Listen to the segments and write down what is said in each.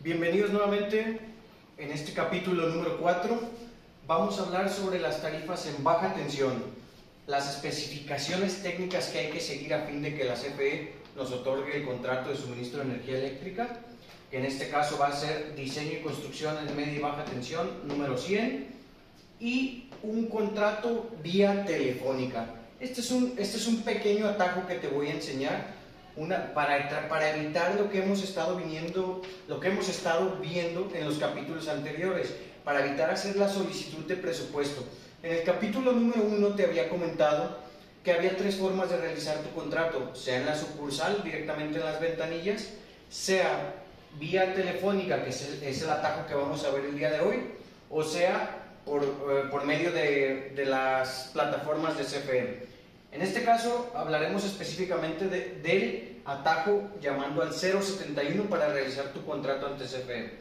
Bienvenidos nuevamente. En este capítulo número 4 vamos a hablar sobre las tarifas en baja tensión, las especificaciones técnicas que hay que seguir a fin de que la CFE nos otorgue el contrato de suministro de energía eléctrica, que en este caso va a ser diseño y construcción en media y baja tensión número 100 y un contrato vía telefónica. Este es un pequeño atajo que te voy a enseñar para evitar lo que hemos estado viendo en los capítulos anteriores, para evitar hacer la solicitud de presupuesto. En el capítulo número 1 te había comentado que había 3 formas de realizar tu contrato, sea en la sucursal, directamente en las ventanillas, sea vía telefónica, que es el atajo que vamos a ver el día de hoy, o sea por medio de las plataformas de CFE. En este caso hablaremos específicamente del atajo llamando al 071 para realizar tu contrato ante CFE.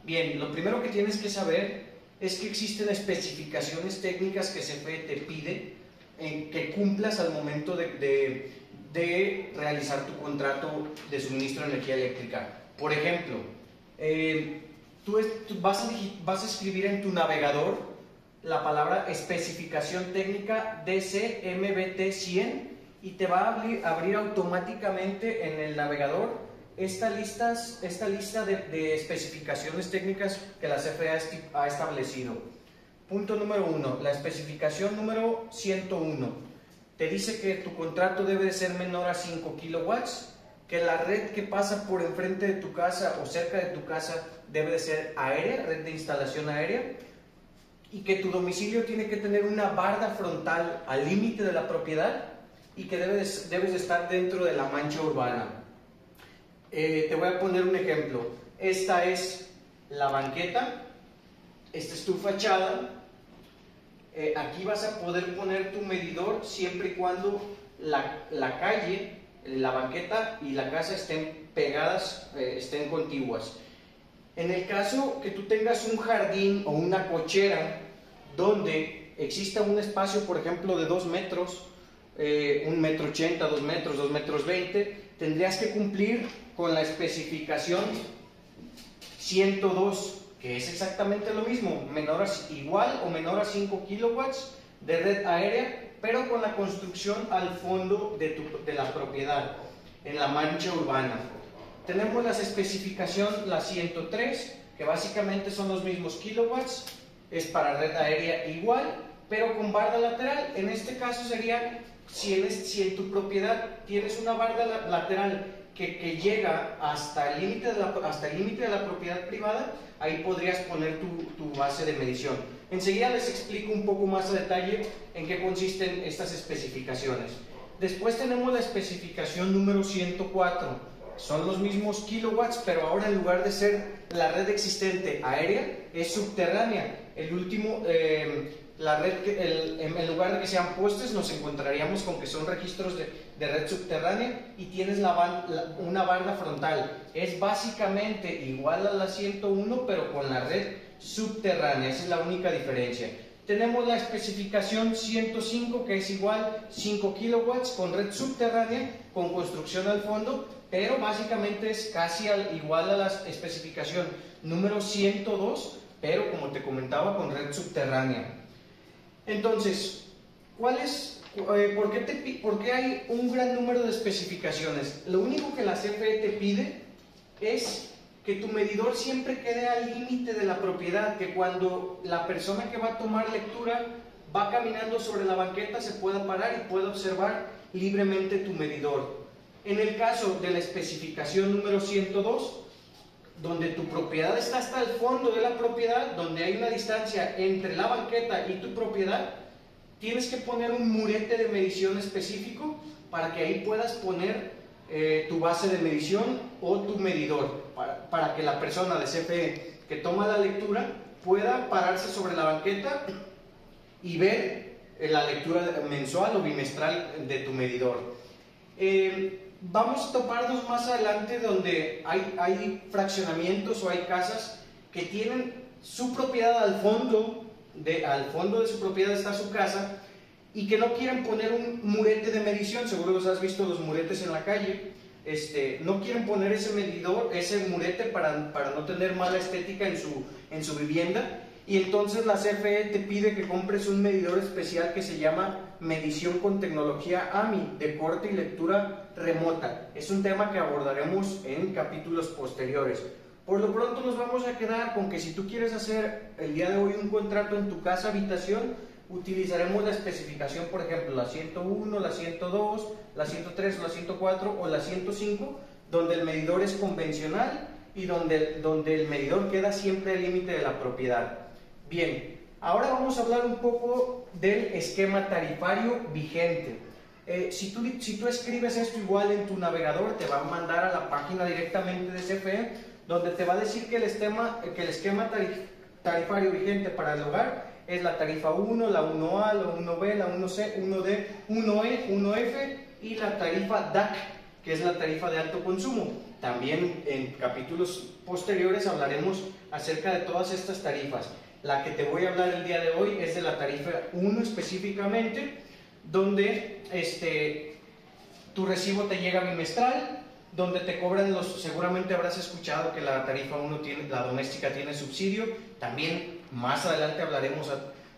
Bien, lo primero que tienes que saber es que existen especificaciones técnicas que CFE te pide que cumplas al momento de realizar tu contrato de suministro de energía eléctrica. Por ejemplo, tú vas a escribir en tu navegador la palabra especificación técnica DCMBT100 y te va a abrir automáticamente en el navegador esta lista de especificaciones técnicas que la CFE ha establecido. Punto número 1, la especificación número 101. Te dice que tu contrato debe de ser menor a 5 kilowatts, que la red que pasa por enfrente de tu casa o cerca de tu casa debe de ser aérea, red de instalación aérea, y que tu domicilio tiene que tener una barda frontal al límite de la propiedad y que debes de estar dentro de la mancha urbana. Te voy a poner un ejemplo. Esta es la banqueta, esta es tu fachada. Aquí vas a poder poner tu medidor siempre y cuando la calle, la banqueta y la casa estén pegadas, estén contiguas. En el caso que tú tengas un jardín o una cochera donde exista un espacio, por ejemplo, de 2 metros, 1,80 metros, 2 metros, 2,20 metros, tendrías que cumplir con la especificación 102, que es exactamente lo mismo, igual o menor a 5 kilowatts de red aérea, pero con la construcción al fondo de la propiedad, en la mancha urbana. Tenemos las especificaciones, la 103, que básicamente son los mismos kilowatts, es para red aérea igual, pero con barda lateral. En este caso sería, si en tu propiedad tienes una barda lateral que llega hasta el límite de la propiedad privada, ahí podrías poner tu base de medición. Enseguida les explico un poco más a detalle en qué consisten estas especificaciones. Después tenemos la especificación número 104. Son los mismos kilowatts, pero ahora en lugar de ser la red existente aérea, es subterránea. En lugar de que sean postes, nos encontraríamos con que son registros de red subterránea y tienes una barda frontal. Es básicamente igual a la 101, pero con la red subterránea. Esa es la única diferencia. Tenemos la especificación 105, que es igual 5 kilowatts con red subterránea, con construcción al fondo, pero básicamente es casi igual a la especificación número 102, pero como te comentaba, con red subterránea. Entonces, ¿por qué hay un gran número de especificaciones? Lo único que la CFE te pide es que tu medidor siempre quede al límite de la propiedad, que cuando la persona que va a tomar lectura va caminando sobre la banqueta se pueda parar y pueda observar libremente tu medidor. En el caso de la especificación número 102, donde tu propiedad está hasta el fondo de la propiedad, donde hay una distancia entre la banqueta y tu propiedad, tienes que poner un murete de medición específico para que ahí puedas poner tu base de medición o tu medidor, para que la persona de CFE que toma la lectura pueda pararse sobre la banqueta y ver la lectura mensual o bimestral de tu medidor. Vamos a toparnos más adelante donde hay fraccionamientos o hay casas que tienen su propiedad al fondo de su propiedad está su casa, y que no quieren poner un murete de medición. Seguro los has visto, los muretes en la calle. no quieren poner ese medidor, ese murete para no tener mala estética en su vivienda, y entonces la CFE te pide que compres un medidor especial que se llama medición con tecnología AMI, de corte y lectura remota. Es un tema que abordaremos en capítulos posteriores. Por lo pronto nos vamos a quedar con que si tú quieres hacer el día de hoy un contrato en tu casa habitación, utilizaremos la especificación, por ejemplo, la 101, la 102, la 103, la 104 o la 105, donde el medidor es convencional y donde el medidor queda siempre al límite de la propiedad. Bien, ahora vamos a hablar un poco del esquema tarifario vigente. Si tú escribes esto igual en tu navegador, te va a mandar a la página directamente de CFE, donde te va a decir que el esquema tarifario vigente para el hogar es la tarifa 1, la 1A, la 1B, la 1C, 1D, 1E, 1F y la tarifa DAC, que es la tarifa de alto consumo. También en capítulos posteriores hablaremos acerca de todas estas tarifas. La que te voy a hablar el día de hoy es de la tarifa 1 específicamente, donde tu recibo te llega bimestral, donde te cobran seguramente habrás escuchado que la tarifa 1 la doméstica tiene subsidio. También más adelante hablaremos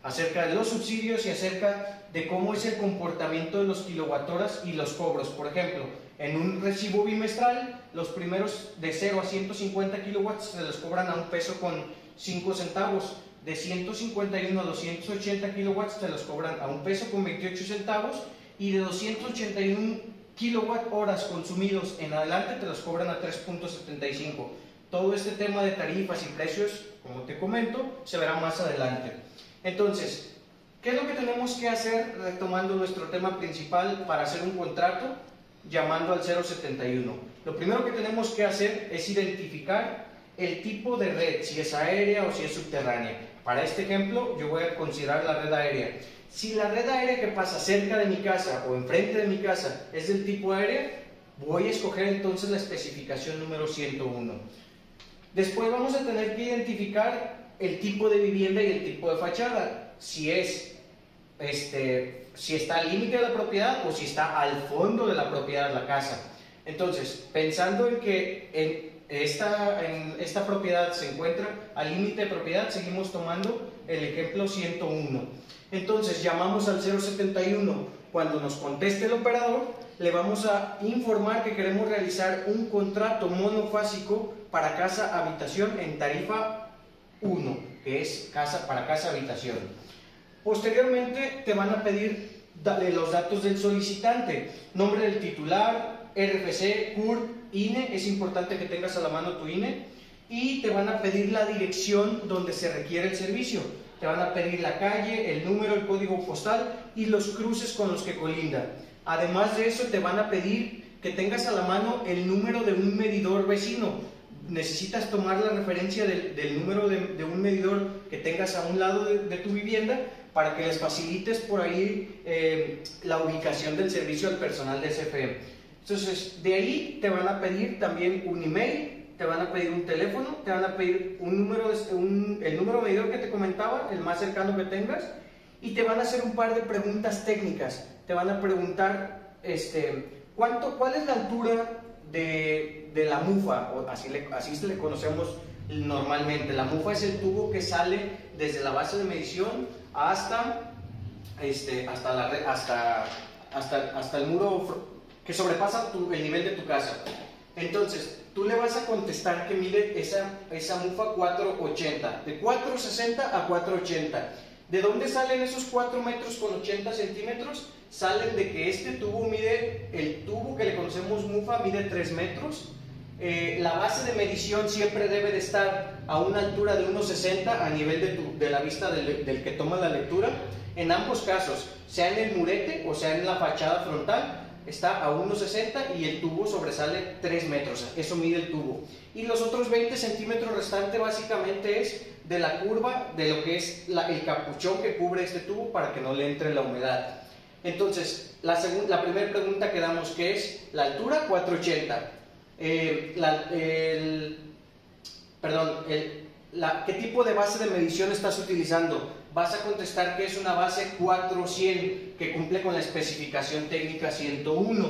acerca de los subsidios y acerca de cómo es el comportamiento de los kilowatt-horas y los cobros. Por ejemplo, en un recibo bimestral, los primeros de 0 a 150 kilowatts se los cobran a $1.05. De 151 a 280 kilowatts te los cobran a $1.28, y de 281 kilowatt horas consumidos en adelante te los cobran a 3.75. Todo este tema de tarifas y precios, como te comento, se verá más adelante. Entonces, ¿qué es lo que tenemos que hacer retomando nuestro tema principal para hacer un contrato llamando al 071? Lo primero que tenemos que hacer es identificar el tipo de red, si es aérea o si es subterránea. Para este ejemplo, yo voy a considerar la red aérea. Si la red aérea que pasa cerca de mi casa o enfrente de mi casa es del tipo aérea, voy a escoger entonces la especificación número 101. Después vamos a tener que identificar el tipo de vivienda y el tipo de fachada. Si está al límite de la propiedad o si está al fondo de la propiedad de la casa. Entonces, pensando en que esta propiedad se encuentra al límite de propiedad, seguimos tomando el ejemplo 101. Entonces llamamos al 071. Cuando nos conteste el operador, le vamos a informar que queremos realizar un contrato monofásico para casa habitación en tarifa 1, que es para casa habitación. Posteriormente te van a pedir los datos del solicitante, nombre del titular, RFC, CURP, INE, es importante que tengas a la mano tu INE, y te van a pedir la dirección donde se requiere el servicio. Te van a pedir la calle, el número, el código postal y los cruces con los que colinda. Además de eso, te van a pedir que tengas a la mano el número de un medidor vecino. Necesitas tomar la referencia del número de un medidor que tengas a un lado de tu vivienda para que les facilites por ahí la ubicación del servicio al personal de CFE. Entonces, de ahí te van a pedir también un email, te van a pedir un teléfono, te van a pedir el número medidor que te comentaba, el más cercano que tengas, y te van a hacer un par de preguntas técnicas. Te van a preguntar, ¿cuál es la altura de la mufa? O así se le conocemos normalmente. La mufa es el tubo que sale desde la base de medición hasta el muro que sobrepasa el nivel de tu casa. Entonces, tú le vas a contestar que mide esa mufa 480, de 460 a 480. ¿De dónde salen esos 4 metros con 80 centímetros? Salen de que el tubo que le conocemos mufa mide 3 metros. La base de medición siempre debe de estar a una altura de 1,60 a nivel de la vista del que toma la lectura. En ambos casos, sea en el murete o sea en la fachada frontal, está a 1,60 y el tubo sobresale 3 metros, eso mide el tubo. Y los otros 20 centímetros restantes básicamente es de la curva de lo que es el capuchón que cubre este tubo para que no le entre la humedad. Entonces, la primera pregunta que damos, que es la altura, 480. ¿Qué tipo de base de medición estás utilizando? Vas a contestar que es una base 400 que cumple con la especificación técnica 101.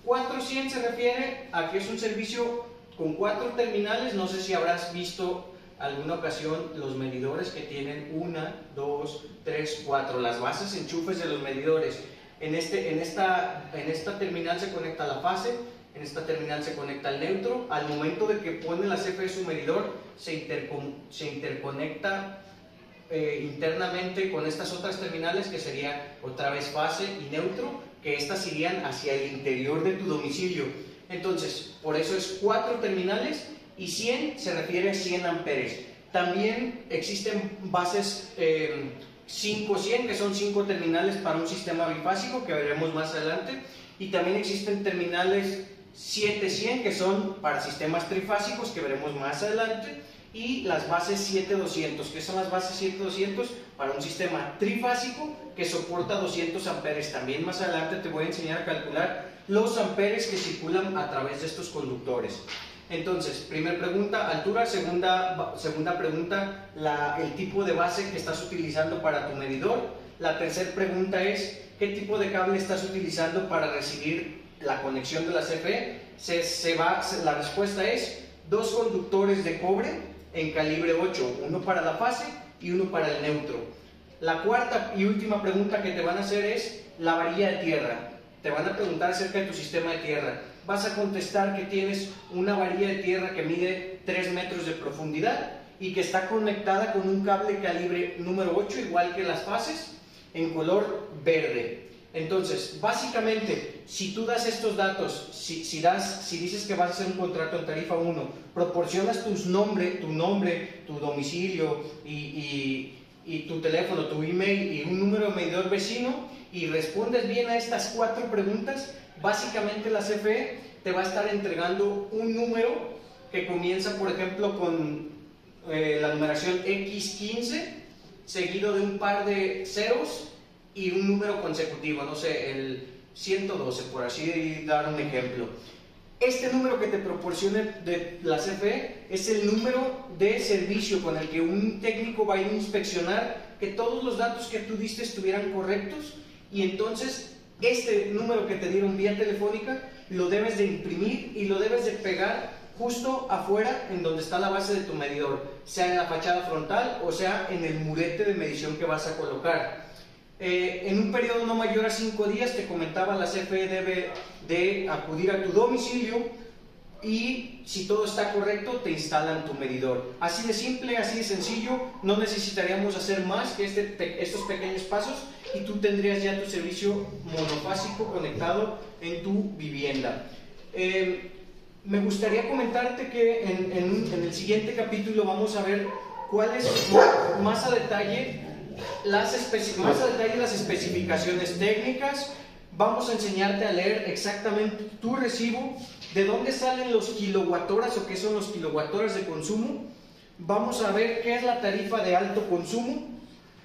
400 se refiere a que es un servicio con 4 terminales. No sé si habrás visto alguna ocasión los medidores que tienen 1, 2, 3, 4, las bases enchufes de los medidores. En esta terminal se conecta la fase, en esta terminal se conecta el neutro. Al momento de que pone la CFE su medidor, se interconecta internamente con estas otras terminales, que sería otra vez fase y neutro, que estas irían hacia el interior de tu domicilio. Entonces, por eso es 4 terminales, y 100 se refiere a 100 amperes. También existen bases 5-100, que son 5 terminales para un sistema bifásico, que veremos más adelante, y también existen terminales 7-100, que son para sistemas trifásicos, que veremos más adelante, y las bases 7-200, que son las bases 7-200 para un sistema trifásico que soporta 200 amperes. También más adelante te voy a enseñar a calcular los amperes que circulan a través de estos conductores. Entonces, primera pregunta, altura. Segunda pregunta, el tipo de base que estás utilizando para tu medidor. La tercera pregunta es, ¿qué tipo de cable estás utilizando para recibir la conexión de la CFE? La respuesta es 2 conductores de cobre en calibre 8, uno para la fase y uno para el neutro. La cuarta y última pregunta que te van a hacer es la varilla de tierra. Te van a preguntar acerca de tu sistema de tierra. Vas a contestar que tienes una varilla de tierra que mide 3 metros de profundidad y que está conectada con un cable calibre número 8, igual que las fases, en color verde. Entonces, básicamente, si tú das estos datos, si dices que vas a hacer un contrato en tarifa 1, proporcionas tu nombre, tu domicilio y tu teléfono, tu email y un número de medidor vecino, y respondes bien a estas 4 preguntas, básicamente la CFE te va a estar entregando un número que comienza, por ejemplo, con la numeración X15, seguido de un par de ceros y un número consecutivo, no sé, el 112, por así dar un ejemplo. Este número que te proporcione de la CFE es el número de servicio con el que un técnico va a ir a inspeccionar que todos los datos que tú diste estuvieran correctos, y entonces este número que te dieron vía telefónica lo debes de imprimir y lo debes de pegar justo afuera en donde está la base de tu medidor, sea en la fachada frontal o sea en el murete de medición que vas a colocar. En un periodo no mayor a 5 días, te comentaba, la CFE debe de acudir a tu domicilio y si todo está correcto te instalan tu medidor. Así de simple, así de sencillo, no necesitaríamos hacer más que estos pequeños pasos y tú tendrías ya tu servicio monofásico conectado en tu vivienda. Me gustaría comentarte que en el siguiente capítulo vamos a ver cuáles más a detalle las especificaciones técnicas. Vamos a enseñarte a leer exactamente tu recibo, de dónde salen los kilowatt-horas o qué son los kilowatt-horas de consumo. Vamos a ver qué es la tarifa de alto consumo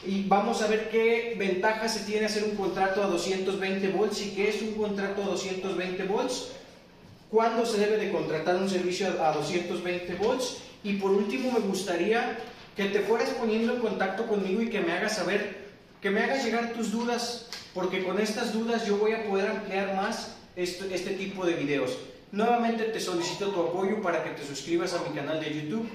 y vamos a ver qué ventajas se tiene hacer un contrato a 220 volts y qué es un contrato a 220 volts, cuándo se debe de contratar un servicio a 220 volts, y por último me gustaría que te fueras poniendo en contacto conmigo y que me hagas llegar tus dudas, porque con estas dudas yo voy a poder ampliar más este tipo de videos. Nuevamente te solicito tu apoyo para que te suscribas a mi canal de YouTube